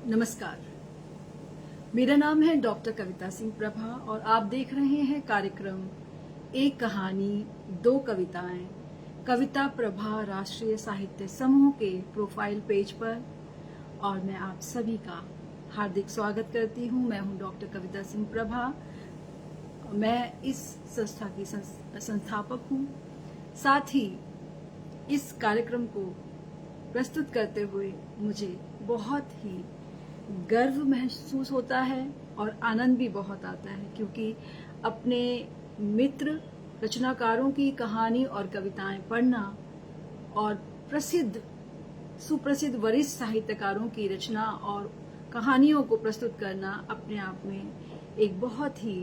नमस्कार, मेरा नाम है डॉक्टर कविता सिंह प्रभा और आप देख रहे हैं कार्यक्रम एक कहानी दो कविताएं कविता प्रभा राष्ट्रीय साहित्य समूह के प्रोफाइल पेज पर। और मैं आप सभी का हार्दिक स्वागत करती हूं। मैं हूं डॉक्टर कविता सिंह प्रभा। मैं इस संस्था की संस्थापक हूं। साथ ही इस कार्यक्रम को प्रस्तुत करते हुए मुझे बहुत ही गर्व महसूस होता है और आनंद भी बहुत आता है, क्योंकि अपने मित्र रचनाकारों की कहानी और कविताएं पढ़ना और सुप्रसिद्ध वरिष्ठ साहित्यकारों की रचना और कहानियों को प्रस्तुत करना अपने आप में एक बहुत ही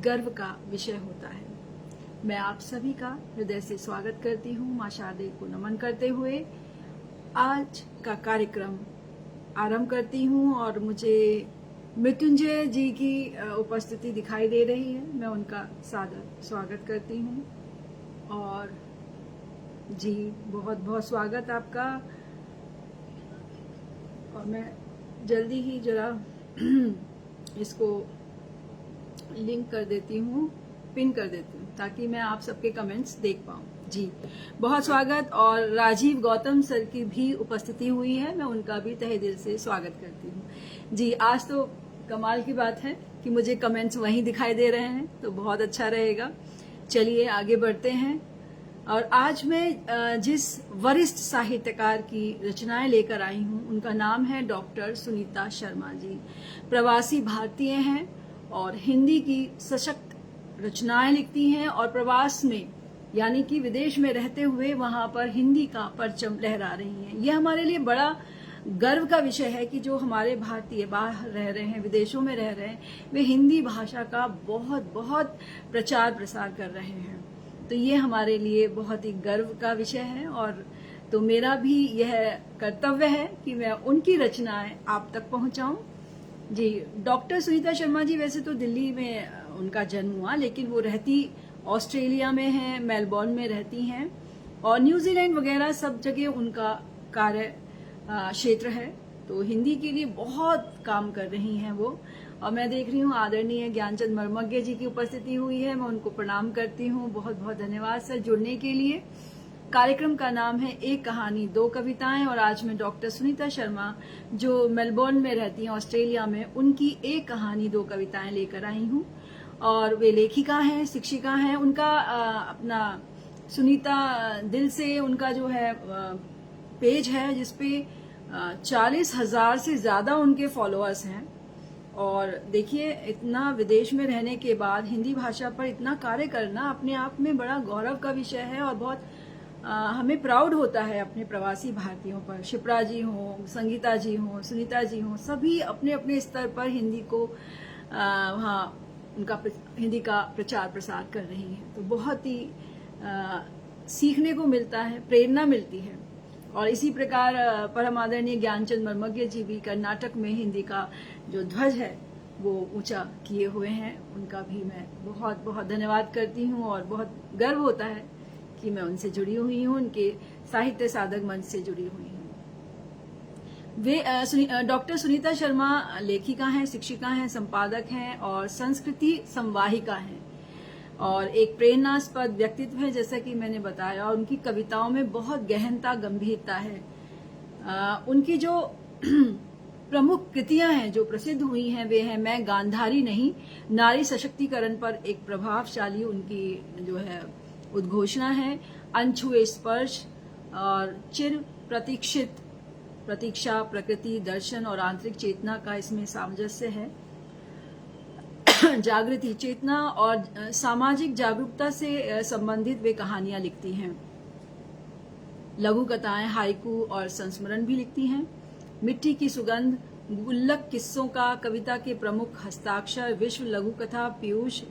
गर्व का विषय होता है। मैं आप सभी का हृदय से स्वागत करती हूँ। मां शारदे को नमन करते हुए आज का कार्यक्रम आरंभ करती हूँ और मुझे मृत्युंजय जी की उपस्थिति दिखाई दे रही है। मैं उनका सादर स्वागत करती हूँ। और जी बहुत बहुत स्वागत आपका। और मैं जल्दी ही जरा इसको लिंक कर देती हूँ, पिन कर देती हूँ, ताकि मैं आप सबके कमेंट्स देख पाऊँ। जी बहुत स्वागत। और राजीव गौतम सर की भी उपस्थिति हुई है, मैं उनका भी तहे दिल से स्वागत करती हूँ। जी आज तो कमाल की बात है कि मुझे कमेंट्स वहीं दिखाई दे रहे हैं, तो बहुत अच्छा रहेगा। चलिए आगे बढ़ते हैं। और आज मैं जिस वरिष्ठ साहित्यकार की रचनाएं लेकर आई हूँ उनका नाम है डॉक्टर सुनीता शर्मा जी। प्रवासी भारतीय हैं और हिंदी की सशक्त रचनाएं लिखती हैं और प्रवास में यानी कि विदेश में रहते हुए वहां पर हिंदी का परचम लहरा रही हैं। यह हमारे लिए बड़ा गर्व का विषय है कि जो हमारे भारतीय बाहर रह रहे हैं, विदेशों में रह रहे हैं, वे हिंदी भाषा का बहुत बहुत प्रचार प्रसार कर रहे हैं। तो ये हमारे लिए बहुत ही गर्व का विषय है। और तो मेरा भी यह कर्तव्य है कि मैं उनकी रचनाएं आप तक पहुंचाऊं। जी डॉक्टर सुनीता शर्मा जी वैसे तो दिल्ली में उनका जन्म हुआ, लेकिन वो रहती ऑस्ट्रेलिया में हैं, मेलबोर्न में रहती हैं और न्यूजीलैंड वगैरह सब जगह उनका कार्य क्षेत्र है। तो हिंदी के लिए बहुत काम कर रही हैं वो। और मैं देख रही हूँ आदरणीय ज्ञानचंद मर्मज्ञ जी की उपस्थिति हुई है, मैं उनको प्रणाम करती हूँ। बहुत बहुत धन्यवाद सर जुड़ने के लिए। कार्यक्रम का नाम है एक कहानी दो कविताएं और आज मैं डॉक्टर सुनीता शर्मा जो मेलबोर्न में रहती हैं ऑस्ट्रेलिया में, उनकी एक कहानी दो कविताएं लेकर आई हूँ। और वे लेखिका हैं, शिक्षिका हैं। उनका अपना सुनीता दिल से उनका जो है पेज है जिसपे 40,000 से ज्यादा उनके फॉलोअर्स हैं। और देखिए इतना विदेश में रहने के बाद हिंदी भाषा पर इतना कार्य करना अपने आप में बड़ा गौरव का विषय है और बहुत हमें प्राउड होता है अपने प्रवासी भारतीयों पर। शिप्रा जी हों, संगीता जी हों, सुनीता जी हों, सभी अपने अपने स्तर पर हिंदी को वहाँ उनका हिंदी का प्रचार प्रसार कर रही हैं। तो बहुत ही सीखने को मिलता है, प्रेरणा मिलती है। और इसी प्रकार परम आदरणीय ज्ञानचंद मर्मज्ञ जी भी कर्नाटक में हिंदी का जो ध्वज है वो ऊंचा किए हुए हैं। उनका भी मैं बहुत बहुत धन्यवाद करती हूँ और बहुत गर्व होता है कि मैं उनसे जुड़ी हुई हूँ, उनके साहित्य साधक मंच से जुड़ी हुई हूँ। वे डॉक्टर सुनीता शर्मा लेखिका हैं, शिक्षिका हैं, संपादक हैं और संस्कृति संवाहिका हैं और एक प्रेरणास्पद व्यक्तित्व है जैसा कि मैंने बताया। और उनकी कविताओं में बहुत गहनता गंभीरता है। उनकी जो प्रमुख कृतियां हैं जो प्रसिद्ध हुई हैं वे हैं मैं गांधारी नहीं, नारी सशक्तिकरण पर एक प्रभावशाली उनकी जो है उद्घोषणा है। अनछुए स्पर्श और चिर प्रतीक्षित प्रतीक्षा, प्रकृति, दर्शन और आंतरिक चेतना का इसमें सामंजस्य है। जागृति, चेतना और सामाजिक जागरूकता से संबंधित वे कहानियां लिखती हैं। लघु कथाएं, हाइकू और संस्मरण भी लिखती हैं। मिट्टी की सुगंध, गुल्लक किस्सों का कविता के प्रमुख हस्ताक्षर, विश्व लघु कथा पीयूष,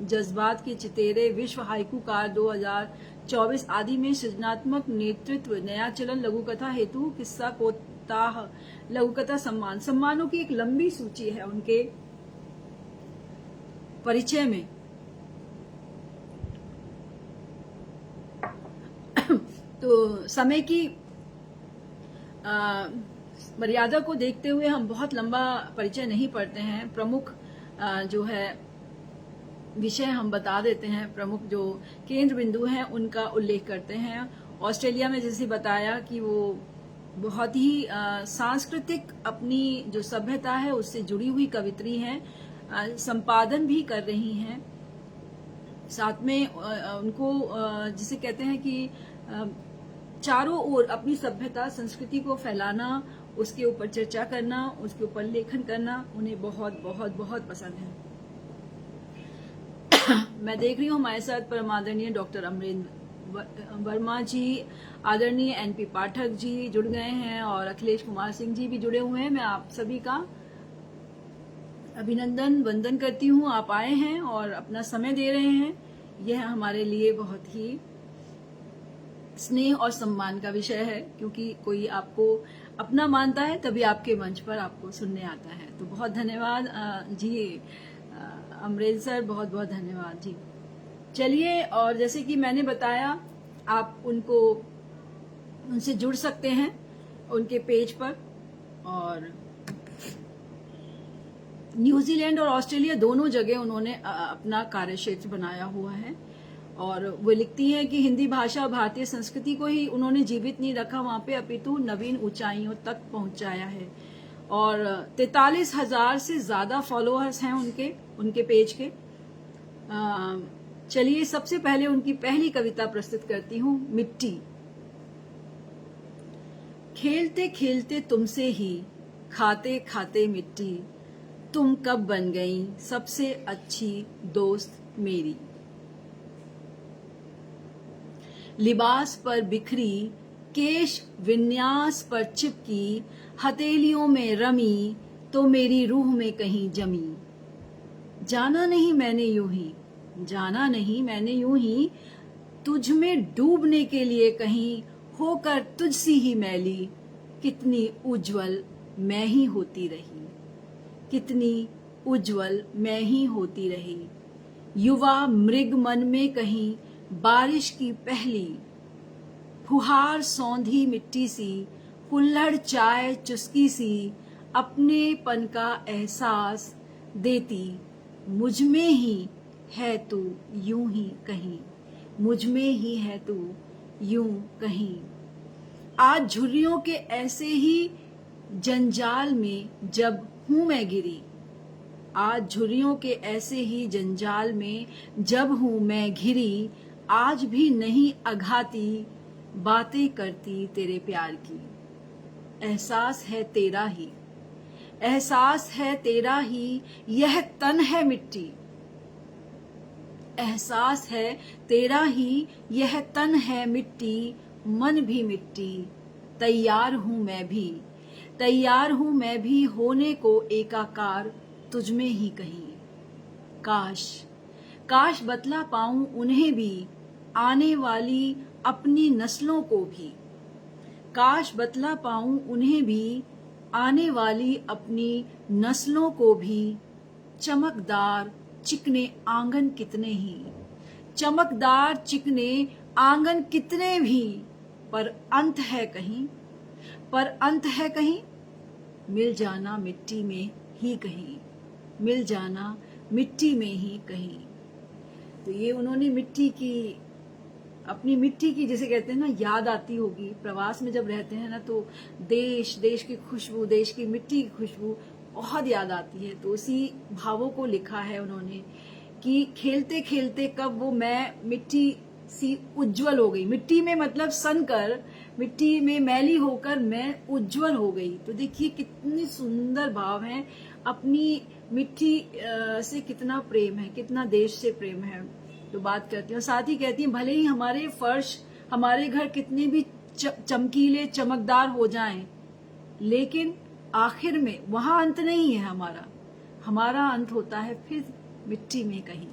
जज्बात के चितेरे, विश्व हाइकू कार 2024 आदि में सृजनात्मक नेतृत्व, नया चलन लघु कथा हेतु, किस्सा कोताह, लघु कथा सम्मान। सम्मानों की एक लंबी सूची है उनके परिचय में। तो समय की मर्यादा को देखते हुए हम बहुत लंबा परिचय नहीं पढ़ते हैं। प्रमुख जो है विषय हम बता देते हैं, प्रमुख जो केंद्र बिंदु हैं उनका उल्लेख करते हैं। ऑस्ट्रेलिया में जैसे बताया कि वो बहुत ही सांस्कृतिक अपनी जो सभ्यता है उससे जुड़ी हुई कवित्री हैं, संपादन भी कर रही हैं। साथ में उनको जिसे कहते हैं कि चारों ओर अपनी सभ्यता संस्कृति को फैलाना, उसके ऊपर चर्चा करना, उसके ऊपर लेखन करना उन्हें बहुत बहुत बहुत पसंद है। मैं देख रही हूँ हमारे साथ परम आदरणीय डॉक्टर अमरेंद्र वर्मा जी, आदरणीय एनपी पाठक जी जुड़ गए हैं और अखिलेश कुमार सिंह जी भी जुड़े हुए हैं। मैं आप सभी का अभिनंदन वंदन करती हूँ। आप आए हैं और अपना समय दे रहे हैं, यह हमारे लिए बहुत ही स्नेह और सम्मान का विषय है, क्योंकि कोई आपको अपना मानता है तभी आपके मंच पर आपको सुनने आता है। तो बहुत धन्यवाद जी अमरेंद्र सर, बहुत बहुत धन्यवाद जी। चलिए, और जैसे कि मैंने बताया आप उनसे जुड़ सकते हैं उनके पेज पर, और न्यूजीलैंड और ऑस्ट्रेलिया दोनों जगह उन्होंने अपना कार्यक्षेत्र बनाया हुआ है। और वो लिखती हैं कि हिंदी भाषा भारतीय संस्कृति को ही उन्होंने जीवित नहीं रखा वहां पे, अपितु नवीन ऊंचाइयों तक पहुंचाया है। और 43,000 से ज्यादा फॉलोअर्स हैं उनके पेज के। चलिए, सबसे पहले उनकी पहली कविता प्रस्तुत करती हूँ, मिट्टी। खेलते खेलते तुमसे ही, खाते खाते मिट्टी, तुम कब बन गई सबसे अच्छी दोस्त मेरी। लिबास पर बिखरी, केश विन्यास पर चिपकी, हथेलियों में रमी, तो मेरी रूह में कहीं जमी। जाना नहीं मैंने यूं ही, तुझ में डूबने के लिए कहीं, होकर तुझसी ही मैली, कितनी उज्जवल मैं ही होती रही, कितनी उज्जवल मैं ही होती रही। युवा मृग मन में कहीं, बारिश की पहली फुहार सौंधी मिट्टी सी, कुल्हड़ चाय चुस्की सी, अपनेपन का एहसास देती, मुझ में ही है तू यूं ही कहीं, मुझ में ही है तू यूं कहीं। आज झुर्रियों के ऐसे ही जंजाल में जब हूं मैं गिरी, आज झुर्रियों के ऐसे ही जंजाल में जब हूं मैं घिरी, आज भी नहीं अघाती बातें करती तेरे प्यार की। एहसास है तेरा ही, एहसास है तेरा ही, यह तन है मिट्टी। एहसास है तेरा ही, यह तन है मिट्टी, मन भी मिट्टी। तैयार हूं मैं भी, तैयार हूं मैं भी होने को एकाकार तुझ में ही कहीं। काश काश बतला पाऊं उन्हें भी, आने वाली अपनी नस्लों को भी। काश बतला पाऊं उन्हें भी, आने वाली अपनी नस्लों को भी। चमकदार चिकने आंगन कितने ही, चमकदार चिकने आंगन कितने भी, पर अंत है कहीं, पर अंत है कहीं, मिल जाना मिट्टी में ही कहीं, मिल जाना मिट्टी में ही कहीं। तो ये उन्होंने मिट्टी की, अपनी मिट्टी की जिसे कहते हैं ना, याद आती होगी प्रवास में जब रहते हैं ना, तो देश की खुशबू, देश की मिट्टी की खुशबू बहुत याद आती है। तो उसी भावों को लिखा है उन्होंने कि खेलते खेलते कब वो मैं मिट्टी सी उज्जवल हो गई, मिट्टी में मतलब सन कर, मिट्टी में मैली होकर मैं उज्जवल हो गई। तो देखिए कितनी सुंदर भाव है, अपनी मिट्टी से कितना प्रेम है, कितना देश से प्रेम है। तो बात करती हूँ, साथ ही कहती हैं भले ही हमारे फर्श, हमारे घर कितने भी चमकीले चमकदार हो जाएं, लेकिन आखिर में वहां अंत नहीं है हमारा अंत होता है फिर मिट्टी में कहीं।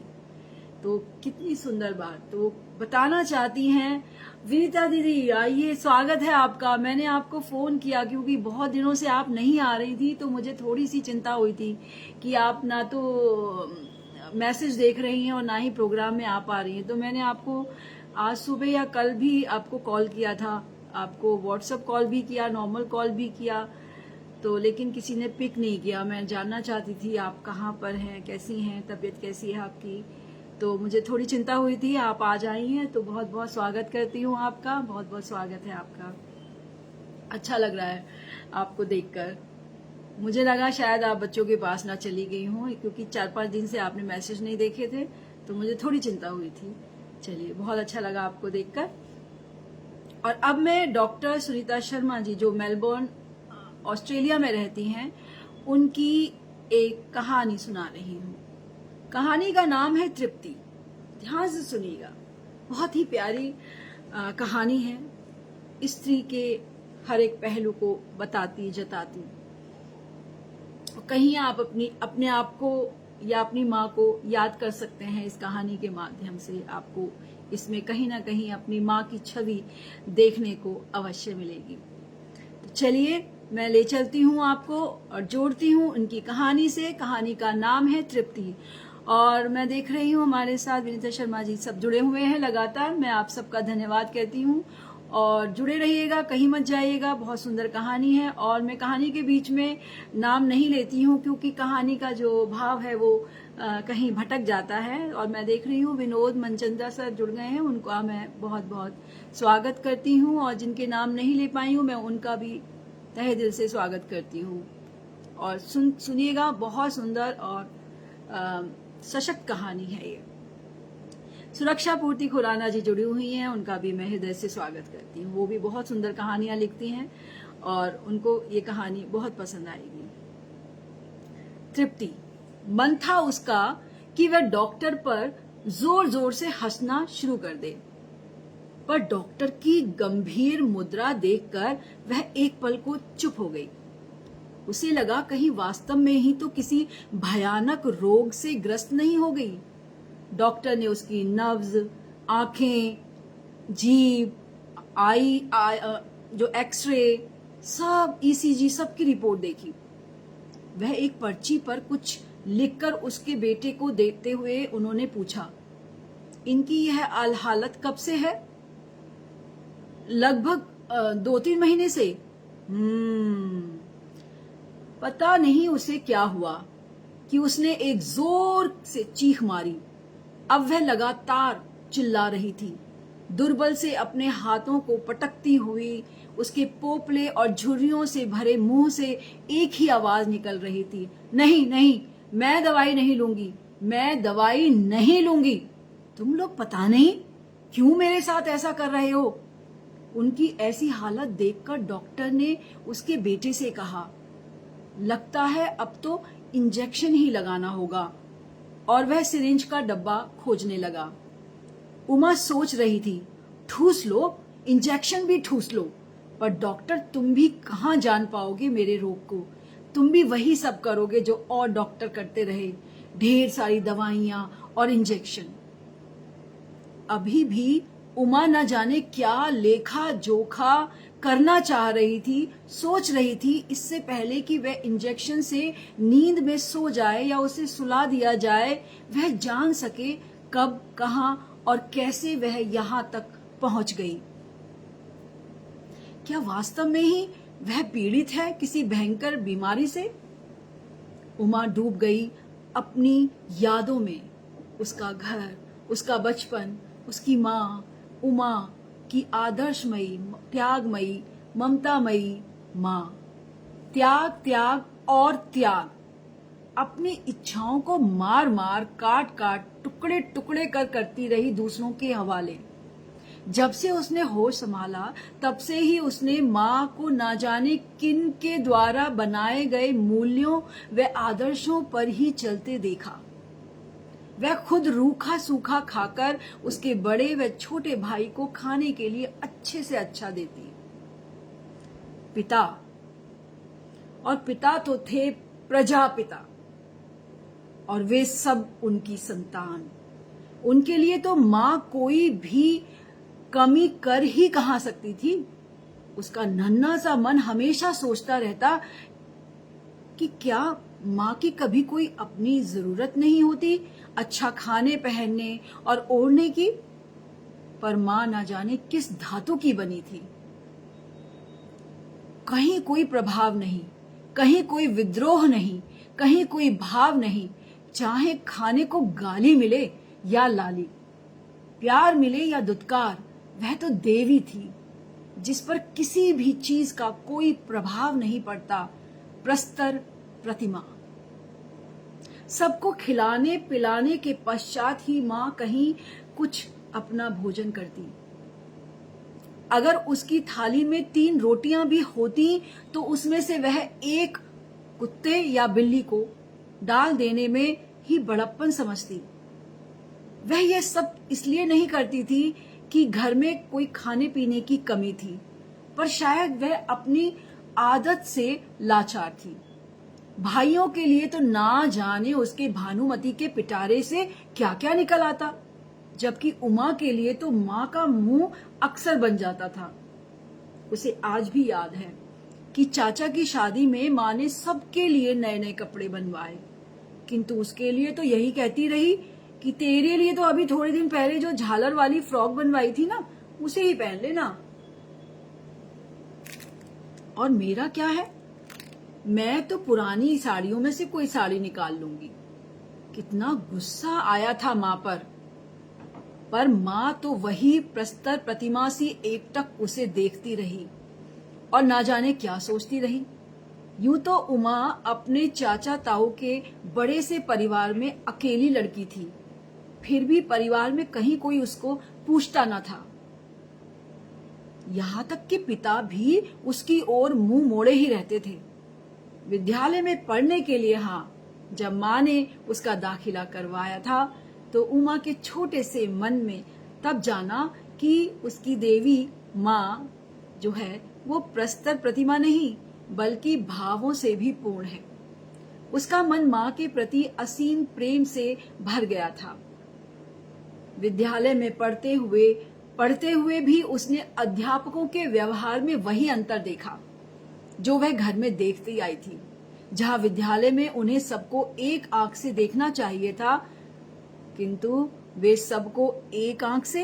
तो कितनी सुंदर बात तो बताना चाहती हैं विनीता दीदी। आइए, स्वागत है आपका। मैंने आपको फोन किया क्योंकि बहुत दिनों से आप नहीं आ रही थी, तो मुझे थोड़ी सी चिंता हुई थी कि आप ना तो मैसेज देख रही हैं और ना ही प्रोग्राम में आ पा रही हैं। तो मैंने आपको आज सुबह या कल भी आपको कॉल किया था, आपको व्हाट्सएप कॉल भी किया, नॉर्मल कॉल भी किया, तो लेकिन किसी ने पिक नहीं किया। मैं जानना चाहती थी आप कहाँ पर हैं, कैसी हैं, तबीयत कैसी है आपकी। तो मुझे थोड़ी चिंता हुई थी। आप आज आई हैं तो बहुत बहुत स्वागत करती हूँ आपका, बहुत बहुत स्वागत है आपका। अच्छा लग रहा है आपको देखकर। मुझे लगा शायद आप बच्चों के पास ना चली गई हों, क्योंकि 4-5 दिन से आपने मैसेज नहीं देखे थे, तो मुझे थोड़ी चिंता हुई थी। चलिए, बहुत अच्छा लगा आपको देखकर। और अब मैं डॉक्टर सुनीता शर्मा जी, जो मेलबोर्न ऑस्ट्रेलिया में रहती हैं, उनकी एक कहानी सुना रही हूँ। कहानी का नाम है तृप्ति। ध्यान से सुनिएगा, बहुत ही प्यारी कहानी है। स्त्री के हर एक पहलू को बताती, जताती। कहीं आप अपने आप को या अपनी माँ को याद कर सकते हैं इस कहानी के माध्यम से। आपको इसमें कहीं ना कहीं अपनी माँ की छवि देखने को अवश्य मिलेगी। तो चलिए, मैं ले चलती हूँ आपको और जोड़ती हूँ उनकी कहानी से। कहानी का नाम है तृप्ति। और मैं देख रही हूँ हमारे साथ विनीता शर्मा जी सब जुड़े हुए हैं लगातार। मैं आप सबका धन्यवाद कहती हूँ और जुड़े रहिएगा, कहीं मत जाइएगा। बहुत सुंदर कहानी है और मैं कहानी के बीच में नाम नहीं लेती हूँ, क्योंकि कहानी का जो भाव है वो कहीं भटक जाता है। और मैं देख रही हूँ विनोद मनचंदा सर जुड़ गए हैं, उनका मैं बहुत बहुत स्वागत करती हूँ। और जिनके नाम नहीं ले पाई हूँ, मैं उनका भी तहे दिल से स्वागत करती हूँ। और सुनिएगा, बहुत सुंदर और सशक्त कहानी है ये। सुरक्षा पूर्ति खुराना जी जुड़ी हुई हैं, उनका भी मैं हृदय से स्वागत करती हूँ। वो भी बहुत सुंदर कहानियां लिखती हैं और उनको ये कहानी बहुत पसंद आएगी। तृप्ति। मन था उसका कि वह डॉक्टर पर जोर जोर से हंसना शुरू कर दे, पर डॉक्टर की गंभीर मुद्रा देखकर वह एक पल को चुप हो गई। उसे लगा कहीं वास्तव में ही तो किसी भयानक रोग से ग्रस्त नहीं हो गई। डॉक्टर ने उसकी नब्ज, आंखें, जीभ, जो एक्सरे, सब ईसीजी, सबकी रिपोर्ट देखी। वह एक पर्ची पर कुछ लिखकर उसके बेटे को देते हुए उन्होंने पूछा, इनकी यह हालत कब से है? लगभग 2-3 महीने से। पता नहीं उसे क्या हुआ कि उसने एक जोर से चीख मारी। अब वह लगातार चिल्ला रही थी। दुर्बल से अपने हाथों को पटकती हुई उसके पोपले और झुर्रियों से भरे मुंह से एक ही आवाज निकल रही थी, नहीं नहीं, मैं दवाई नहीं लूंगी, मैं दवाई नहीं लूंगी। तुम लोग पता नहीं क्यों मेरे साथ ऐसा कर रहे हो। उनकी ऐसी हालत देखकर डॉक्टर ने उसके बेटे से कहा, लगता है अब तो इंजेक्शन ही लगाना होगा। और वह सिरिंज का डब्बा खोजने लगा। उमा सोच रही थी, ठूस लो, इंजेक्शन भी ठूस लो, पर डॉक्टर तुम भी कहाँ जान पाओगे मेरे रोग को। तुम भी वही सब करोगे जो और डॉक्टर करते रहे, ढेर सारी दवाइयां और इंजेक्शन। अभी भी उमा न जाने क्या लेखा जोखा करना चाह रही थी, सोच रही थी इससे पहले कि वह इंजेक्शन से नींद में सो जाए या उसे सुला दिया जाए, वह जान सके कब, कहां और कैसे वह यहां तक पहुंच गई। क्या वास्तव में ही वह पीड़ित है किसी भयंकर बीमारी से? उमा डूब गई अपनी यादों में। उसका घर, उसका बचपन, उसकी माँ उमा की आदर्शमयी, त्यागमयी, ममतामयी माँ। त्याग, त्याग और त्याग। अपनी इच्छाओं को मार मार, काट काट, टुकड़े टुकड़े करती रही दूसरों के हवाले। जब से उसने होश संभाला तब से ही उसने माँ को ना जाने किन के द्वारा बनाए गए मूल्यों व आदर्शों पर ही चलते देखा। वह खुद रूखा सूखा खाकर उसके बड़े व छोटे भाई को खाने के लिए अच्छे से अच्छा देती। पिता, और पिता तो थे प्रजापिता, और वे सब उनकी संतान। उनके लिए तो माँ कोई भी कमी कर ही कहाँ सकती थी। उसका नन्हा सा मन हमेशा सोचता रहता कि क्या माँ की कभी कोई अपनी जरूरत नहीं होती अच्छा खाने, पहनने और ओढ़ने की? पर माँ ना जाने किस धातु की बनी थी। कहीं कोई प्रभाव नहीं, कहीं कोई विद्रोह नहीं, कहीं कोई भाव नहीं, चाहे खाने को गाली मिले या लाली, प्यार मिले या दुत्कार, वह तो देवी थी जिस पर किसी भी चीज का कोई प्रभाव नहीं पड़ता, प्रस्तर प्रतिमा। सबको खिलाने पिलाने के पश्चात ही मां कहीं कुछ अपना भोजन करती। अगर उसकी थाली में 3 रोटियां भी होती तो उसमें से वह एक कुत्ते या बिल्ली को डाल देने में ही बड़प्पन समझती। वह यह सब इसलिए नहीं करती थी कि घर में कोई खाने पीने की कमी थी, पर शायद वह अपनी आदत से लाचार थी। भाइयों के लिए तो ना जाने उसके भानुमति के पिटारे से क्या क्या निकल आता, जबकि उमा के लिए तो मां का मुंह अक्सर बन जाता था। उसे आज भी याद है कि चाचा की शादी में मां ने सबके लिए नए नए कपड़े बनवाए, किंतु उसके लिए तो यही कहती रही कि तेरे लिए तो अभी थोड़े दिन पहले जो झालर वाली फ्रॉक बनवाई थी ना, उसे ही पहन लेना। और मेरा क्या है, मैं तो पुरानी साड़ियों में से कोई साड़ी निकाल लूंगी। कितना गुस्सा आया था मां पर मां तो वही प्रस्तर प्रतिमा सी एकटक उसे देखती रही और ना जाने क्या सोचती रही। यूं तो उमा अपने चाचा ताऊ के बड़े से परिवार में अकेली लड़की थी, फिर भी परिवार में कहीं कोई उसको पूछता न था। यहां तक कि पिता भी उसकी ओर मुंह मोड़े ही रहते थे। विद्यालय में पढ़ने के लिए जब मां ने उसका दाखिला करवाया था तो उमा के छोटे से मन में तब जाना कि उसकी देवी मां जो है वो प्रस्तर प्रतिमा नहीं बल्कि भावों से भी पूर्ण है। उसका मन मां के प्रति असीम प्रेम से भर गया था। विद्यालय में पढ़ते हुए भी उसने अध्यापकों के व्यवहार में वही अंतर देखा जो वह घर में देखती आई थी। जहां विद्यालय में उन्हें सबको एक आंख से देखना चाहिए था, किंतु वे सबको एक आंख से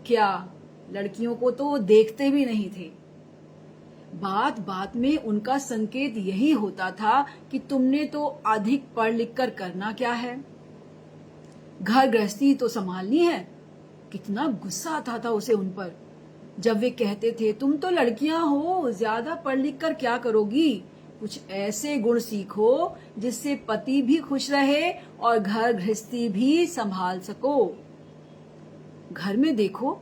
क्या, लड़कियों को तो देखते भी नहीं थे। बात बात में उनका संकेत यही होता था कि तुमने तो अधिक पढ़ लिख कर करना क्या है, घर गृहस्थी तो संभालनी है। कितना गुस्सा आता था उसे उन पर जब वे कहते थे तुम तो लड़कियां हो, ज्यादा पढ़ लिख कर क्या करोगी, कुछ ऐसे गुण सीखो जिससे पति भी खुश रहे और घर गृहस्थी भी संभाल सको। घर में देखो,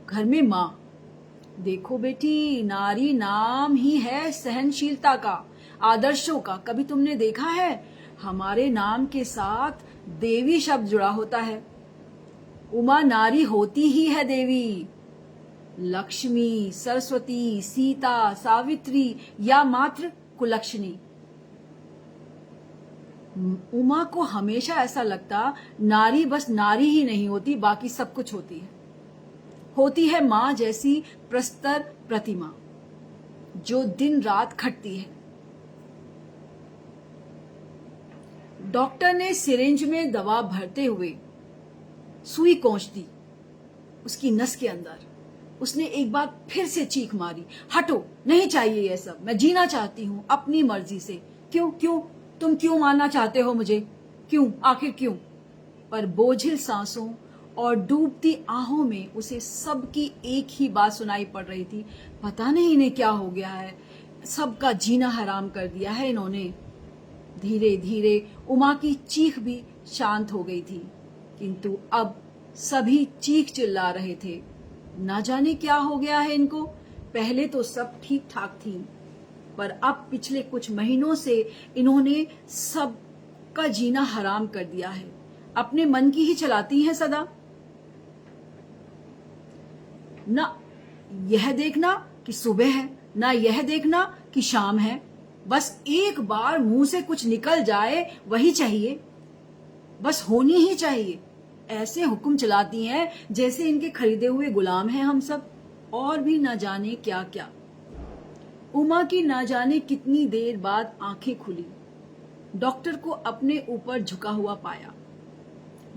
घर में मां देखो बेटी, नारी नाम ही है सहनशीलता का, आदर्शों का। कभी तुमने देखा है हमारे नाम के साथ देवी शब्द जुड़ा होता है। उमा नारी होती ही है देवी। लक्ष्मी, सरस्वती, सीता, सावित्री या मात्र कुलक्षणी। उमा को हमेशा ऐसा लगता नारी बस नारी ही नहीं होती, बाकी सब कुछ होती है मां जैसी प्रस्तर प्रतिमा जो दिन रात खटती है। डॉक्टर ने सिरिंज में दवा भरते हुए सुई कोंच दी उसकी नस के अंदर। उसने एक बार फिर से चीख मारी, हटो, नहीं चाहिए ये सब, मैं जीना चाहती हूं अपनी मर्जी से। क्यों तुम क्यों मारना चाहते हो मुझे, क्यों, आखिर क्यों? पर बोझिल सांसों और डूबती आहों में उसे सबकी एक ही बात सुनाई पड़ रही थी, पता नहीं इन्हें क्या हो गया है, सबका जीना हराम कर दिया है इन्होंने। धीरे धीरे उमा की चीख भी शांत हो गई थी, किंतु अब सभी चीख चिल्ला रहे थे। ना जाने क्या हो गया है इनको। पहले तो सब ठीक ठाक थी, पर अब पिछले कुछ महीनों से इन्होंने सबका जीना हराम कर दिया है। अपने मन की ही चलाती हैं सदा। ना यह देखना कि सुबह है, ना यह देखना कि शाम है, बस एक बार मुंह से कुछ निकल जाए वही चाहिए, बस होनी ही चाहिए। ऐसे हुक्म चलाती हैं जैसे इनके खरीदे हुए गुलाम हैं हम सब, और भी न जाने क्या क्या। उमा की न जाने कितनी देर बाद आंखें खुली। डॉक्टर को अपने ऊपर झुका हुआ पाया।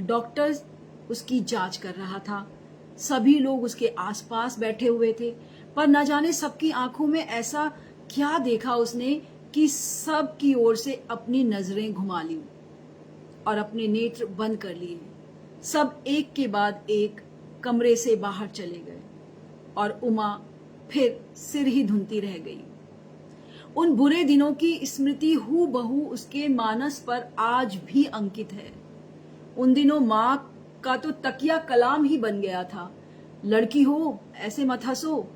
डॉक्टर उसकी जांच कर रहा था। सभी लोग उसके आसपास बैठे हुए थे, पर न जाने सबकी आंखों में ऐसा क्या देखा उसने कि सब की ओर से अपनी नजरें घुमा ली और अपने नेत्र बंद कर लिए। सब एक के बाद एक कमरे से बाहर चले गए और उमा फिर सिर ही धुनती रह गई। उन बुरे दिनों की स्मृति हूबहू उसके मानस पर आज भी अंकित है। उन दिनों माँ का तो तकिया कलाम ही बन गया था। लड़की हो, ऐसे मत हंसो,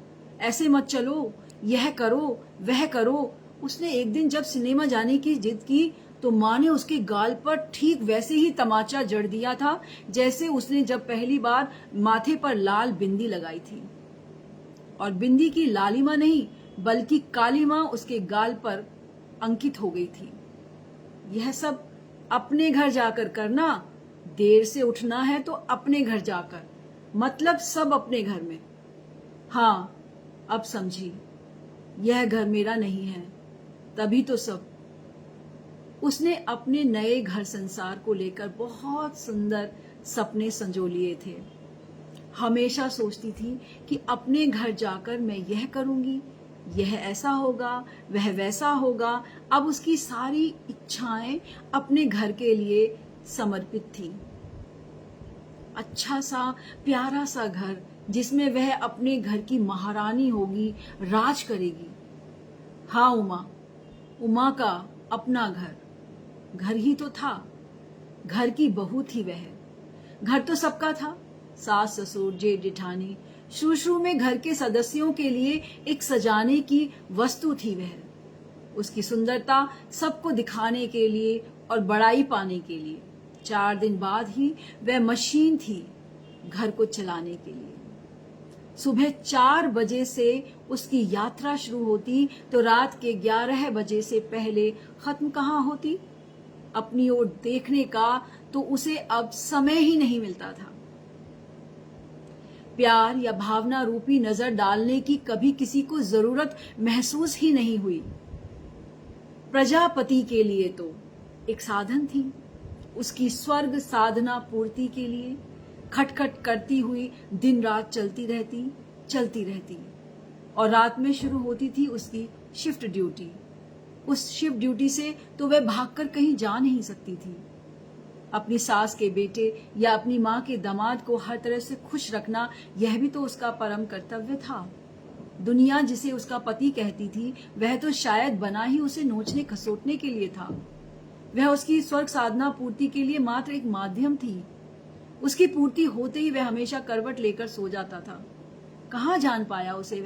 ऐसे मत चलो, यह करो, वह करो। उसने एक दिन जब सिनेमा जाने की जिद की तो माँ ने उसके गाल पर ठीक वैसे ही तमाचा जड़ दिया था जैसे उसने जब पहली बार माथे पर लाल बिंदी लगाई थी। और बिंदी की लालिमा नहीं बल्कि कालीमा उसके गाल पर अंकित हो गई थी। यह सब अपने घर जाकर करना, देर से उठना है तो अपने घर जाकर, मतलब सब अपने घर में। हाँ, अब समझी, यह घर मेरा नहीं है, तभी तो सब। उसने अपने नए घर संसार को लेकर बहुत सुंदर सपने संजो लिए थे। हमेशा सोचती थी कि अपने घर जाकर मैं यह करूंगी, यह ऐसा होगा, वह वैसा होगा। अब उसकी सारी इच्छाएं अपने घर के लिए समर्पित थी। अच्छा सा प्यारा सा घर जिसमें वह अपने घर की महारानी होगी, राज करेगी। हाँ उमा का अपना घर, घर ही तो था, घर की बहू थी वह। घर तो सबका था, सास ससुर जेठ जेठानी। शुरू में घर के सदस्यों के लिए एक सजाने की वस्तु थी वह। उसकी सुंदरता सबको दिखाने के लिए और बड़ाई पाने के लिए। 4 दिन बाद ही वह मशीन थी घर को चलाने के लिए। सुबह 4 बजे से उसकी यात्रा शुरू होती तो रात के 11 बजे से पहले खत्म कहाँ होती। अपनी ओर देखने का तो उसे अब समय ही नहीं मिलता था। प्यार या भावना रूपी नजर डालने की कभी किसी को जरूरत महसूस ही नहीं हुई। प्रजापति के लिए तो एक साधन थी, उसकी स्वर्ग साधना पूर्ति के लिए खटखट करती हुई दिन रात चलती रहती। और रात में शुरू होती थी उसकी शिफ्ट ड्यूटी। उस शिफ्ट ड्यूटी से तो वह भागकर कहीं जा नहीं सकती थी। अपनी सास के बेटे या अपनी माँ के दामाद को हर तरह से खुश रखना, यह भी तो उसका परम कर्तव्य था। दुनिया जिसे उसका पति कहती थी वह तो शायद बना ही उसे नोचने खसोटने के लिए था। वह उसकी स्वर्ग साधना पूर्ति के लिए मात्र एक माध्यम थी। उसकी पूर्ति होते ही वह हमेशा करवट लेकर सो जाता था। कहाँ जान पाया उसे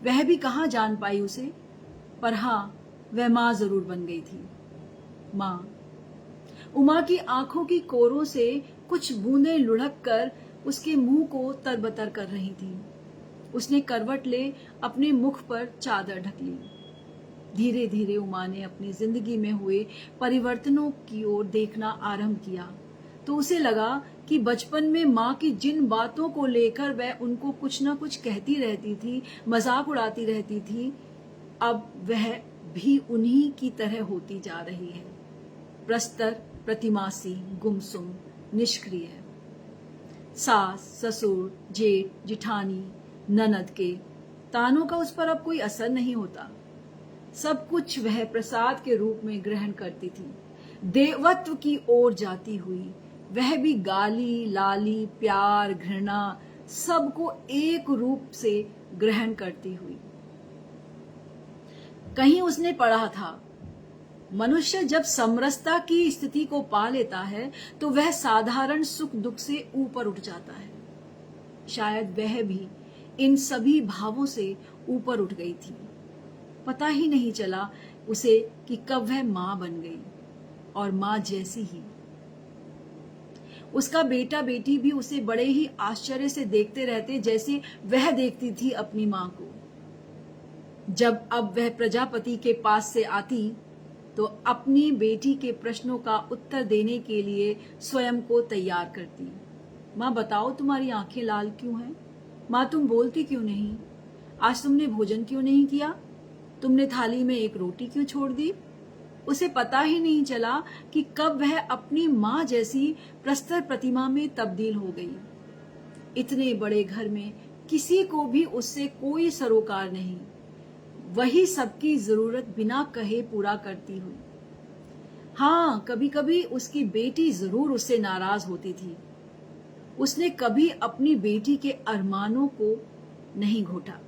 वह भी कहाँ जान पाई उसे। पर हाँ, वह माँ जरूर बन गई थी। माँ। उमा की आंखों की कोरों से कुछ बूंदें लुढ़क कर उसके मुंह को तरबतर कर रही थी। उसने करवट ले अपने मुख पर चादर ढक ली। धीरे धीरे उमा ने अपनी जिंदगी में हुए परिवर्तनों की ओर देखना आरंभ किया तो उसे लगा कि बचपन में माँ की जिन बातों को लेकर वह उनको कुछ न कुछ कहती रहती थी, मजाक उड़ाती रहती थी, अब वह भी उन्हीं की तरह होती जा रही है। प्रस्तर, प्रतिमासी, गुमसुम, निष्क्रिय। सास, ससुर, जेठ, जिठानी, ननद के तानों का उस पर अब कोई असर नहीं होता। सब कुछ वह प्रसाद के रूप में ग्रहण करती थी। देवत्व की ओर जाती हुई वह भी गाली, लाली, प्यार, घृणा सबको एक रूप से ग्रहण करती हुई। कहीं उसने पढ़ा था, मनुष्य जब समरसता की स्थिति को पा लेता है तो वह साधारण सुख दुख से ऊपर उठ जाता है। शायद वह भी इन सभी भावों से ऊपर उठ गई थी। पता ही नहीं चला उसे कि कब वह मां बन गई, और मां जैसी ही। उसका बेटा बेटी भी उसे बड़े ही आश्चर्य से देखते रहते जैसे वह देखती थी अपनी मां को। जब अब वह प्रजापति के पास से आती तो अपनी बेटी के प्रश्नों का उत्तर देने के लिए स्वयं को तैयार करती। माँ बताओ, तुम्हारी आंखें लाल क्यों हैं? माँ तुम बोलती क्यों नहीं? आज तुमने भोजन क्यों नहीं किया? तुमने थाली में एक रोटी क्यों छोड़ दी? उसे पता ही नहीं चला कि कब वह अपनी माँ जैसी प्रस्तर प्रतिमा में तब्दील हो गई। इतने बड़े घर में किसी को भी उससे कोई सरोकार नहीं। वही सबकी जरूरत बिना कहे पूरा करती हुई। हाँ, कभी कभी उसकी बेटी जरूर उससे नाराज होती थी। उसने कभी अपनी बेटी के अरमानों को नहीं घोटा।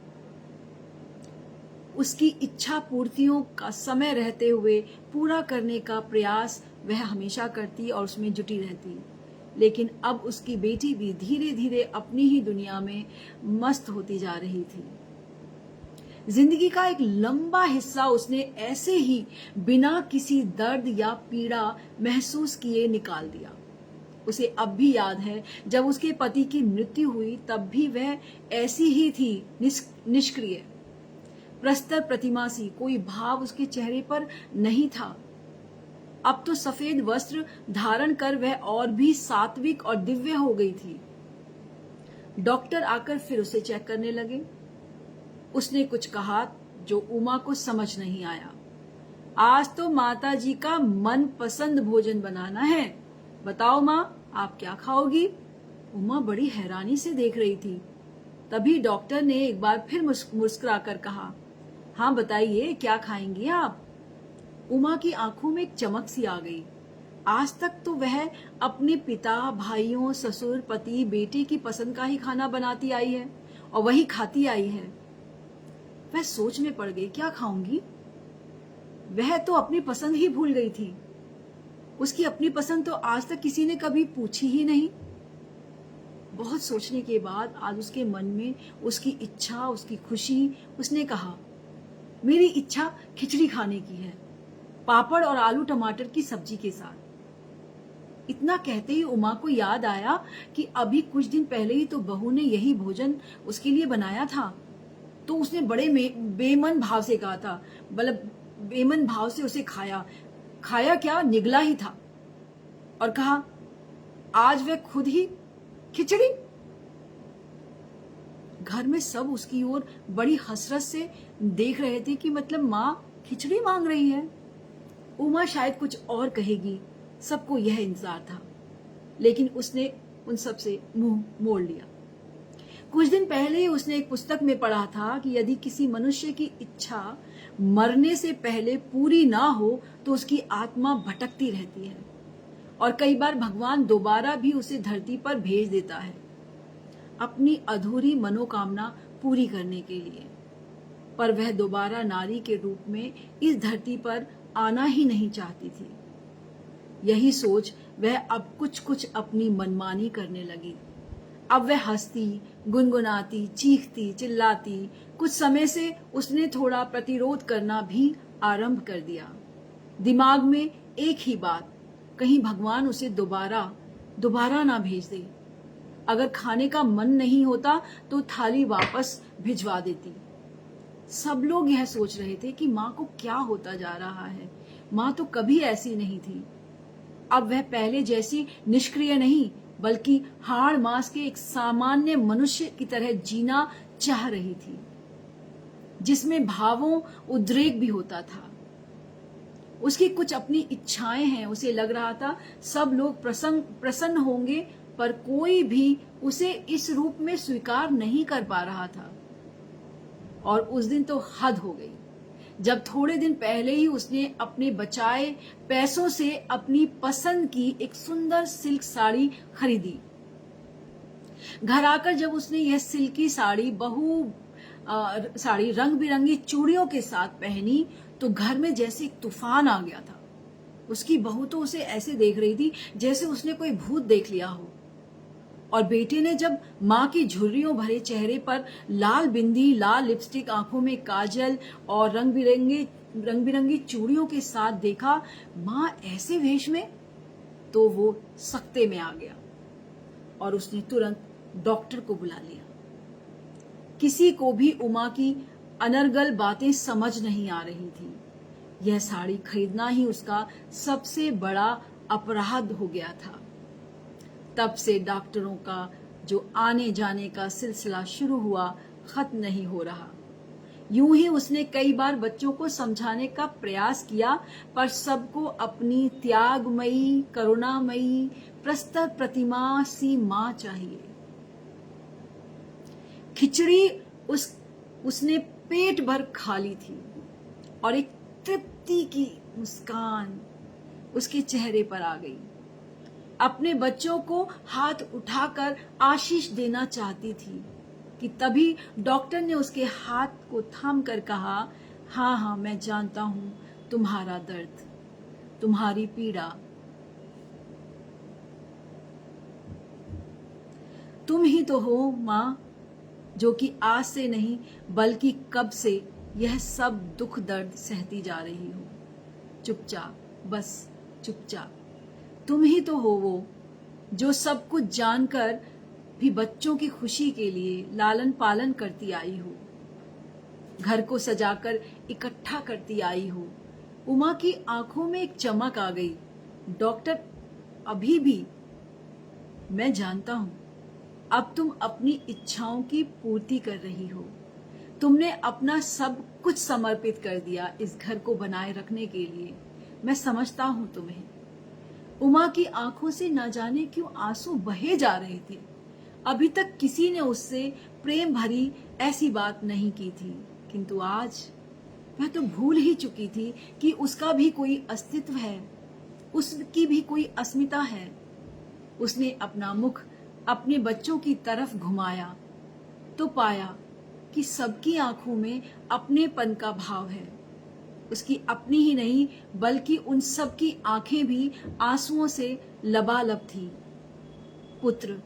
उसकी इच्छा पूर्तियों का समय रहते हुए पूरा करने का प्रयास वह हमेशा करती और उसमें जुटी रहती। लेकिन अब उसकी बेटी भी धीरे धीरे अपनी ही दुनिया में मस्त होती जा रही थी। जिंदगी का एक लंबा हिस्सा उसने ऐसे ही बिना किसी दर्द या पीड़ा महसूस किए निकाल दिया। उसे अब भी याद है जब उसके पति की मृत्यु हुई, तब भी वह ऐसी ही थी, निष्क्रिय, प्रस्तर प्रतिमा सी। कोई भाव उसके चेहरे पर नहीं था। अब तो सफेद वस्त्र धारण कर वह और भी सात्विक और दिव्य हो गई थी। डॉक्टर आकर फिर उसे चेक करने लगे। उसने कुछ कहा जो उमा को समझ नहीं आया। आज तो माता जी का मनपसंद भोजन बनाना है, बताओ माँ, आप क्या खाओगी? उमा बड़ी हैरानी से देख रही थी। तभी डॉक्टर ने एक बार फिर मुस्कुराकर कहा, हाँ बताइए, क्या खाएंगी आप? उमा की आंखों में एक चमक सी आ गई। आज तक तो वह अपने पिता, भाइयों, ससुर, पति, बेटे की पसंद का ही खाना बनाती आई है और वही खाती आई है। वह सोच में पड़ गई, क्या खाऊंगी? वह तो अपनी पसंद ही भूल गई थी। उसकी अपनी पसंद तो आज तक किसी ने कभी पूछी ही नहीं। बहुत सोचने के बाद आज उसके मन में उसकी इच्छा, उसकी खुशी, उसने कहा, मेरी इच्छा खिचड़ी खाने की है, पापड़ और आलू टमाटर की सब्जी के साथ। इतना कहते ही उमा को याद आया कि अभी कुछ दिन पहले ही तो बहू ने यही भोजन उसके लिए बनाया था। तो उसने बड़े बेमन भाव से कहा था, मतलब बेमन भाव से उसे खाया क्या, निगला ही था और कहा, आज वह खुद ही खिचड़ी। घर में सब उसकी ओर बड़ी हसरत से देख रहे थे कि मतलब माँ खिचड़ी मांग रही है। उमा शायद कुछ और कहेगी, सबको यह इंतजार था, लेकिन उसने उन सब से मुंह मोड़ लिया। कुछ दिन पहले ही उसने एक पुस्तक में पढ़ा था कि यदि किसी मनुष्य की इच्छा मरने से पहले पूरी ना हो तो उसकी आत्मा भटकती रहती है और कई बार भगवान दोबारा भी उसे धरती पर भेज देता है अपनी अधूरी मनोकामना पूरी करने के लिए। पर वह दोबारा नारी के रूप में इस धरती पर आना ही नहीं चाहती थी। यही सोच वह अब कुछ कुछ अपनी मनमानी करने लगी। अब वह हंसती, गुनगुनाती, चीखती, चिल्लाती। कुछ समय से उसने थोड़ा प्रतिरोध करना भी आरंभ कर दिया। दिमाग में एक ही बात, कहीं भगवान उसे दोबारा ना भेज दे। अगर खाने का मन नहीं होता तो थाली वापस भिजवा देती। सब लोग यह सोच रहे थे कि माँ को क्या होता जा रहा है। माँ तो कभी ऐसी नहीं थी। अब वह पहले जैसी निष्क्रिय नहीं, बल्कि हाड़ मांस के एक सामान्य मनुष्य की तरह जीना चाह रही थी, जिसमें भावों उद्रेक भी होता था। उसकी कुछ अपनी इच्छाएं हैं। उसे लग रहा था सब लोग प्रसन्न होंगे, पर कोई भी उसे इस रूप में स्वीकार नहीं कर पा रहा था। और उस दिन तो हद हो गई जब थोड़े दिन पहले ही उसने अपने बचाए पैसों से अपनी पसंद की एक सुंदर सिल्क साड़ी खरीदी। घर आकर जब उसने यह सिल्की साड़ी रंग बिरंगी चूड़ियों के साथ पहनी तो घर में जैसे एक तूफान आ गया था। उसकी बहू तो उसे ऐसे देख रही थी जैसे उसने कोई भूत देख लिया हो। और बेटे ने जब माँ की झुर्रियों भरे चेहरे पर लाल बिंदी, लाल लिपस्टिक, आंखों में काजल और रंग बिरंगी चूड़ियों के साथ देखा माँ ऐसे वेश में, तो वो सख्ते में आ गया और उसने तुरंत डॉक्टर को बुला लिया। किसी को भी उमा की अनर्गल बातें समझ नहीं आ रही थी। यह साड़ी खरीदना ही उसका सबसे बड़ा अपराध हो गया था। तब से डॉक्टरों का जो आने जाने का सिलसिला शुरू हुआ, खत्म नहीं हो रहा। यूं ही उसने कई बार बच्चों को समझाने का प्रयास किया, पर सबको अपनी त्यागमयी, करुणामयी, प्रस्तर प्रतिमा सी मां चाहिए। खिचड़ी उसने पेट भर खाली थी और एक तृप्ति की मुस्कान उसके चेहरे पर आ गई। अपने बच्चों को हाथ उठाकर आशीष देना चाहती थी कि तभी डॉक्टर ने उसके हाथ को थाम कर कहा, हाँ हाँ मैं जानता हूं तुम्हारा दर्द, तुम्हारी पीड़ा। तुम ही तो हो माँ, जो कि आज से नहीं बल्कि कब से यह सब दुख दर्द सहती जा रही हो। चुपचाप, बस चुपचाप। तुम ही तो हो वो जो सब कुछ जानकर भी बच्चों की खुशी के लिए लालन पालन करती आई हो, घर को सजाकर इकट्ठा करती आई हो। उमा की आंखों में एक चमक आ गई। डॉक्टर, अभी भी मैं जानता हूं अब तुम अपनी इच्छाओं की पूर्ति कर रही हो। तुमने अपना सब कुछ समर्पित कर दिया इस घर को बनाए रखने के लिए। मैं समझता हूं तुम्हें। उमा की आंखों से न जाने क्यों आंसू बहे जा रहे थे। अभी तक किसी ने उससे प्रेम भरी ऐसी बात नहीं की थी, किंतु आज मैं तो भूल ही चुकी थी कि उसका भी कोई अस्तित्व है, उसकी भी कोई अस्मिता है। उसने अपना मुख अपने बच्चों की तरफ घुमाया तो पाया कि सबकी आंखों में अपनेपन का भाव है। उसकी अपनी ही नहीं बल्कि उन सब की आंखें भी आंसुओं से लबालब थी। पुत्र,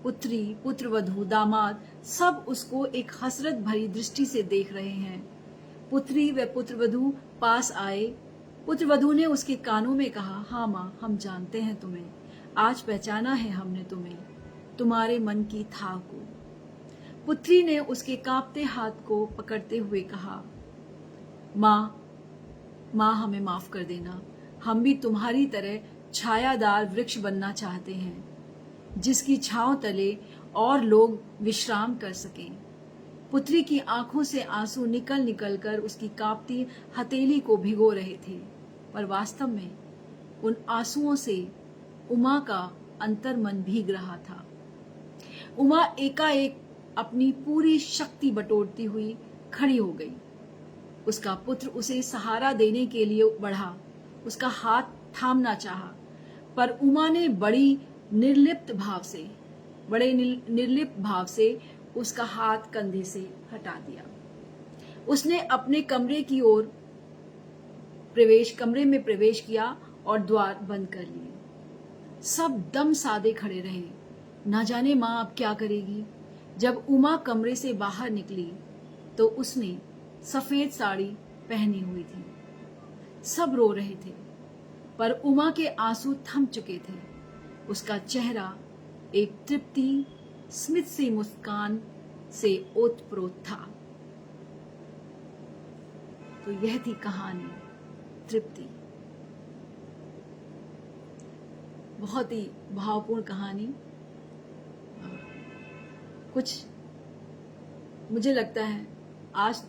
पुत्री, पुत्रवधू, दामाद सब उसको एक हसरत भरी दृष्टि से देख रहे हैं। पुत्री व पुत्रवधू पास आए। पुत्रवधू ने उसके कानों में कहा, हाँ माँ, हम जानते हैं तुम्हें, आज पहचाना है हमने तुम्हें, तुम्हारे मन की था को। पुत्री ने उसके कांपते हाथ को पकड़ते हुए कहा, माँ, माँ हमें माफ कर देना, हम भी तुम्हारी तरह छायादार वृक्ष बनना चाहते हैं, जिसकी छांव तले और लोग विश्राम कर सकें। पुत्री की आंखों से आंसू निकल निकल कर उसकी कांपती हथेली को भिगो रहे थे, पर वास्तव में उन आंसुओं से उमा का अंतर्मन भीग रहा था। उमा एकाएक अपनी पूरी शक्ति बटोरती हुई खड़ी हो गई। उसका पुत्र उसे सहारा देने के लिए बढ़ा, उसका हाथ थामना चाहा, पर उमा ने बड़े निर्लिप्त भाव से उसका हाथ कंधे से हटा दिया। उसने अपने कमरे में प्रवेश किया और द्वार बंद कर लिए। सब दम साधे खड़े रहे। न जाने माँ अब क्या करेगी। जब उमा कमरे से बाहर निकली तो उसने सफेद साड़ी पहनी हुई थी। सब रो रहे थे, पर उमा के आंसू थम चुके थे। उसका चेहरा एक तृप्ति स्मित सी मुस्कान से ओतप्रोत था। तो यह थी कहानी तृप्ति। बहुत ही भावपूर्ण कहानी। कुछ मुझे लगता है, आज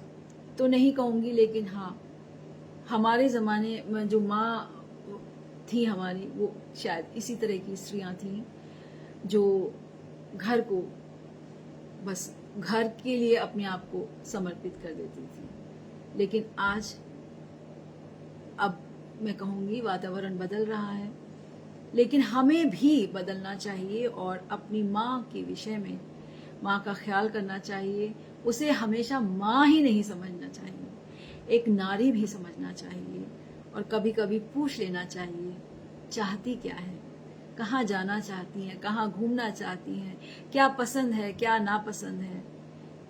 तो नहीं कहूंगी, लेकिन हाँ, हमारे जमाने में जो माँ थी हमारी, वो शायद इसी तरह की स्त्रियां थी जो घर को, बस घर के लिए अपने आप को समर्पित कर देती थी। लेकिन आज, अब मैं कहूंगी, वातावरण बदल रहा है, लेकिन हमें भी बदलना चाहिए और अपनी माँ के विषय में, माँ का ख्याल करना चाहिए। उसे हमेशा माँ ही नहीं समझना चाहिए, एक नारी भी समझना चाहिए, और कभी कभी पूछ लेना चाहिए चाहती क्या है, कहाँ जाना चाहती हैं, कहाँ घूमना चाहती हैं, क्या पसंद है, क्या नापसंद है।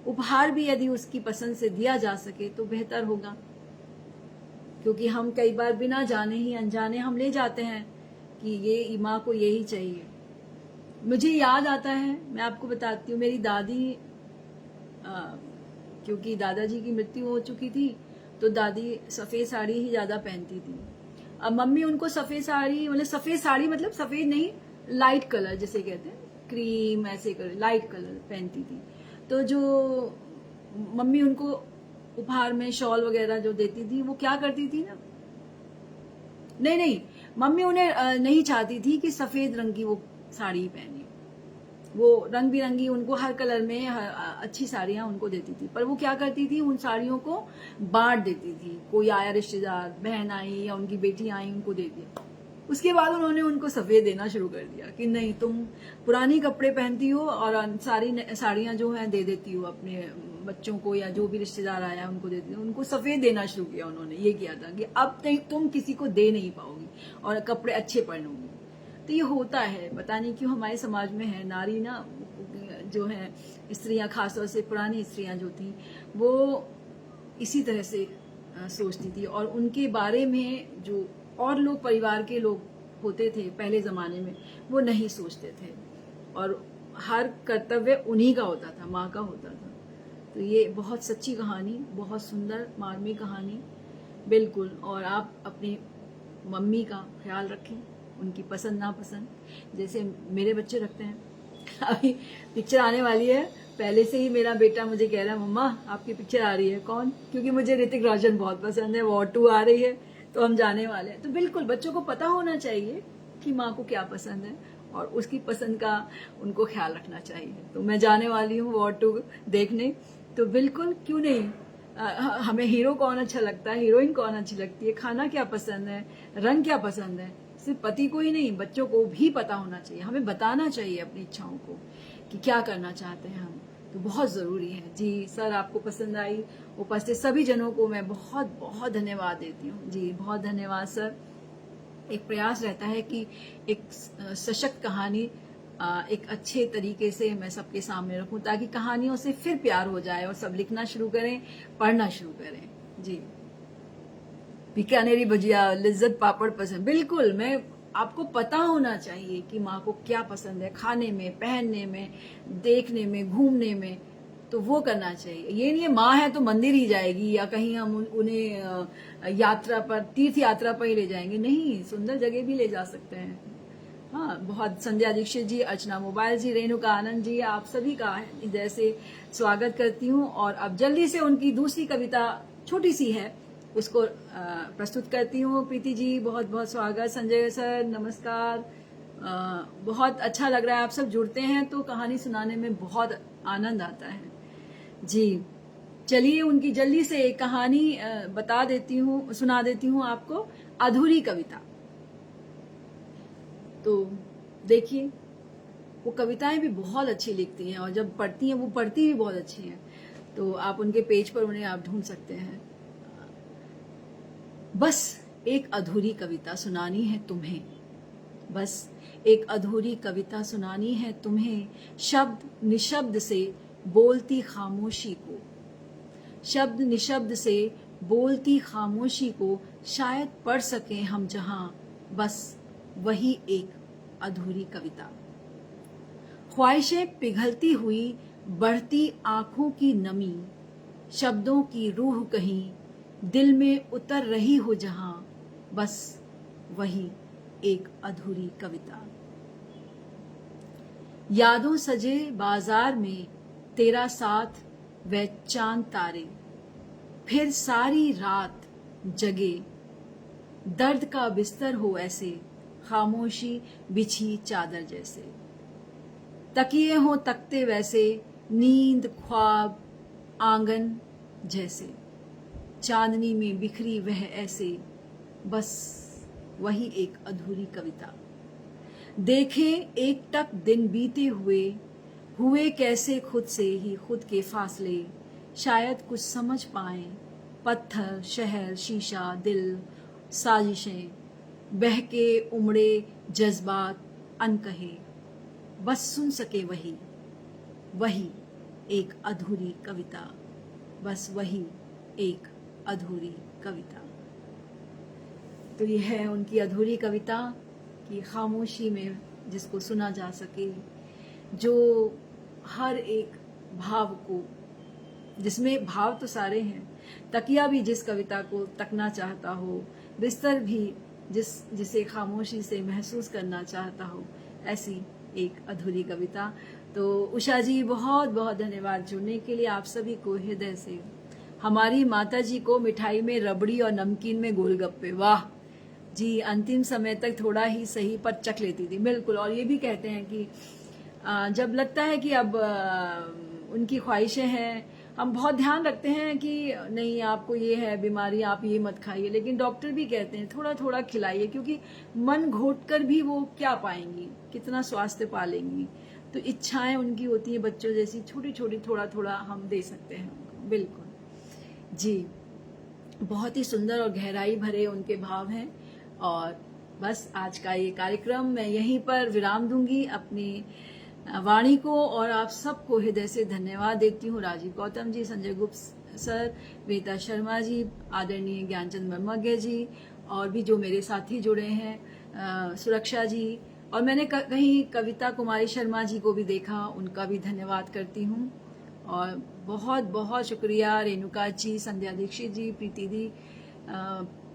उपहार भी यदि उसकी पसंद से दिया जा सके तो बेहतर होगा, क्योंकि हम कई बार बिना जाने ही अनजाने हम ले जाते हैं कि ये माँ को यही चाहिए। मुझे याद आता है, मैं आपको बताती हूँ, मेरी दादी, क्योंकि दादाजी की मृत्यु हो चुकी थी तो दादी सफेद साड़ी ही ज्यादा पहनती थी। अब मम्मी उनको सफेद साड़ी मतलब सफेद नहीं, लाइट कलर जिसे कहते हैं, क्रीम ऐसे कलर, लाइट कलर पहनती थी। तो जो मम्मी उनको उपहार में शॉल वगैरह जो देती थी, वो क्या करती थी ना, नहीं, मम्मी उन्हें नहीं चाहती थी कि सफेद रंग की वो साड़ी पहने, वो रंग बिरंगी उनको हर कलर में अच्छी साड़ियां उनको देती थी, पर वो क्या करती थी, उन साड़ियों को बांट देती थी। कोई आया रिश्तेदार, बहन आई या उनकी बेटी आई, उनको दे दिया। उसके बाद उन्होंने उनको सफेद देना शुरू कर दिया कि नहीं, तुम पुरानी कपड़े पहनती हो और सारी साड़ियां जो हैं दे देती हो अपने बच्चों को या जो भी रिश्तेदार आया उनको दे देती हो। उनको सफेद देना शुरू किया उन्होंने। ये किया था कि अब तुम किसी को दे नहीं पाओगी और कपड़े अच्छे पहनोगी। तो ये होता है, पता नहीं क्यों हमारे समाज में है। नारी ना जो है, स्त्रियां, खासतौर से पुरानी स्त्रियां जो थी, वो इसी तरह से सोचती थी। और उनके बारे में जो और लोग, परिवार के लोग होते थे पहले जमाने में, वो नहीं सोचते थे और हर कर्तव्य उन्हीं का होता था, माँ का होता था। तो ये बहुत सच्ची कहानी, बहुत सुंदर मार्मिक कहानी, बिल्कुल। और आप अपनी मम्मी का ख्याल रखें, उनकी पसंद नापसंद, जैसे मेरे बच्चे रखते हैं। अभी पिक्चर आने वाली है, पहले से ही मेरा बेटा मुझे कह रहा है, मम्मा आपकी पिक्चर आ रही है। कौन? क्योंकि मुझे ऋतिक रोशन बहुत पसंद है, वॉर 2 आ रही है, तो हम जाने वाले हैं। तो बिल्कुल बच्चों को पता होना चाहिए कि माँ को क्या पसंद है और उसकी पसंद का उनको ख्याल रखना चाहिए। तो मैं जाने वाली हूँ वॉर 2 देखने, तो बिल्कुल क्यों नहीं। हमें हीरो कौन अच्छा लगता है, हीरोइन कौन अच्छी लगती है, खाना क्या पसंद है, रंग क्या पसंद है, सिर्फ पति को ही नहीं, बच्चों को भी पता होना चाहिए। हमें बताना चाहिए अपनी इच्छाओं को कि क्या करना चाहते हैं हम, तो बहुत जरूरी है। जी सर, आपको पसंद आई। उपस्थित सभी जनों को मैं बहुत बहुत धन्यवाद देती हूँ। जी बहुत धन्यवाद सर। एक प्रयास रहता है कि एक सशक्त कहानी एक अच्छे तरीके से मैं सबके सामने रखूं, ताकि कहानियों से फिर प्यार हो जाए और सब लिखना शुरू करें, पढ़ना शुरू करें। जी, बीकानेरी भजिया, लिज्जत पापड़ पसंद, बिल्कुल। मैं आपको पता होना चाहिए कि माँ को क्या पसंद है, खाने में, पहनने में, देखने में, घूमने में, तो वो करना चाहिए। ये नहीं है माँ है तो मंदिर ही जाएगी या कहीं हम उन्हें यात्रा पर, तीर्थ यात्रा पर ही ले जाएंगे, नहीं, सुंदर जगह भी ले जा सकते हैं। हाँ, बहुत। संध्या दीक्षित जी, अर्चना मोबाइल जी, रेणुका आनंद जी, आप सभी का जैसे स्वागत करती हूँ। और अब जल्दी से उनकी दूसरी कविता छोटी सी है, उसको प्रस्तुत करती हूँ। प्रीति जी, बहुत बहुत स्वागत। संजय सर, नमस्कार। बहुत अच्छा लग रहा है, आप सब जुड़ते हैं तो कहानी सुनाने में बहुत आनंद आता है। जी, चलिए उनकी जल्दी से एक कहानी बता देती हूँ, सुना देती हूँ आपको, अधूरी कविता। तो देखिए, वो कविताएं भी बहुत अच्छी लिखती हैं और जब पढ़ती हैं, वो पढ़ती भी बहुत अच्छी हैं। तो आप उनके पेज पर उन्हें आप ढूंढ सकते हैं। बस एक अधूरी कविता सुनानी है तुम्हें, बस एक अधूरी कविता सुनानी है तुम्हें, शब्द निशब्द से बोलती खामोशी को, शब्द निशब्द से बोलती खामोशी को शायद पढ़ सकें हम जहां, बस वही एक अधूरी कविता। ख्वाहिशें पिघलती हुई, बढ़ती आंखों की नमी, शब्दों की रूह कहीं दिल में उतर रही हो जहां, बस वही एक अधूरी कविता। यादों सजे बाजार में तेरा साथ व चांद तारे, फिर सारी रात जगे, दर्द का बिस्तर हो ऐसे, खामोशी बिछी चादर जैसे, तकिए हो तकते वैसे, नींद ख्वाब आंगन जैसे, चांदनी में बिखरी वह ऐसे, बस वही एक अधूरी कविता। देखें एक टक दिन बीते हुए कैसे खुद से ही खुद के फासले, शायद कुछ समझ पाएं, पत्थर, शहर, शीशा, दिल, साजिशें, बहके उमड़े जज्बात अनकहे, बस सुन सके वही एक अधूरी कविता, बस वही एक अधूरी कविता। तो यह है उनकी अधूरी कविता कि खामोशी में जिसको सुना जा सके, जो हर एक भाव को, जिसमें भाव तो सारे हैं, तकिया भी जिस कविता को तकना चाहता हो, बिस्तर भी जिसे खामोशी से महसूस करना चाहता हो, ऐसी एक अधूरी कविता। तो उषा जी, बहुत बहुत धन्यवाद जुड़ने के लिए, आप सभी को हृदय से। हमारी माता जी को मिठाई में रबड़ी और नमकीन में गोलगप्पे, वाह जी, अंतिम समय तक थोड़ा ही सही पर चख लेती थी, बिल्कुल। और ये भी कहते हैं कि जब लगता है कि अब उनकी ख्वाहिशें हैं, हम बहुत ध्यान रखते हैं कि नहीं आपको ये है बीमारी, आप ये मत खाइए, लेकिन डॉक्टर भी कहते हैं थोड़ा थोड़ा खिलाइए, क्योंकि मन घोट कर भी वो क्या पाएंगी, कितना स्वास्थ्य पालेंगी। तो इच्छाएं उनकी होती हैं बच्चों जैसी, छोटी छोटी थोड़ा थोड़ा हम दे सकते हैं उनको। बिल्कुल जी, बहुत ही सुंदर और गहराई भरे उनके भाव हैं। और बस आज का ये कार्यक्रम मैं यहीं पर विराम दूंगी अपनी वाणी को, और आप सबको हृदय से धन्यवाद देती हूँ। राजीव गौतम जी, संजय गुप्त सर, वेता शर्मा जी, आदरणीय ज्ञानचंद ब्रह्मज्ञ जी, और भी जो मेरे साथी जुड़े हैं, सुरक्षा जी, और मैंने कहीं कविता कुमारी शर्मा जी को भी देखा, उनका भी धन्यवाद करती हूँ। और बहुत बहुत शुक्रिया रेणुका जी, संध्या दीक्षित जी, प्रीति दी,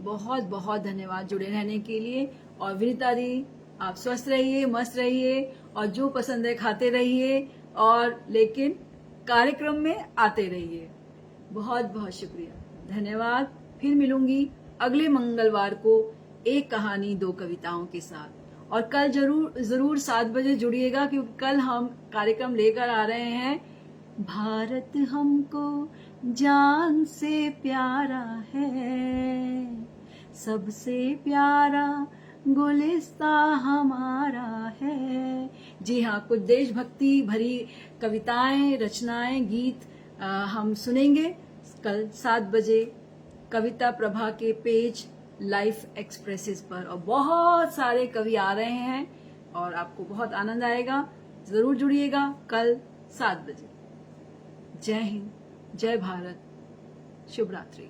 बहुत बहुत धन्यवाद जुड़े रहने के लिए। और विनीता दी, आप स्वस्थ रहिए, मस्त रहिए, और जो पसंद है खाते रहिए, और लेकिन कार्यक्रम में आते रहिए। बहुत बहुत शुक्रिया, धन्यवाद। फिर मिलूंगी अगले मंगलवार को एक कहानी दो कविताओं के साथ। और कल जरूर 7 बजे जुड़िएगा, क्योंकि कल हम कार्यक्रम लेकर आ रहे हैं भारत हमको जान से प्यारा है, सबसे प्यारा गुलिस्ता हमारा है। जी हाँ, कुछ देशभक्ति भरी कविताएं, रचनाएं, गीत हम सुनेंगे कल 7 बजे कविता प्रभा के पेज लाइफ एक्सप्रेसेस पर। और बहुत सारे कवि आ रहे हैं और आपको बहुत आनंद आएगा। जरूर जुड़िएगा कल 7 बजे। जय हिंद, जय भारत, शुभ रात्रि।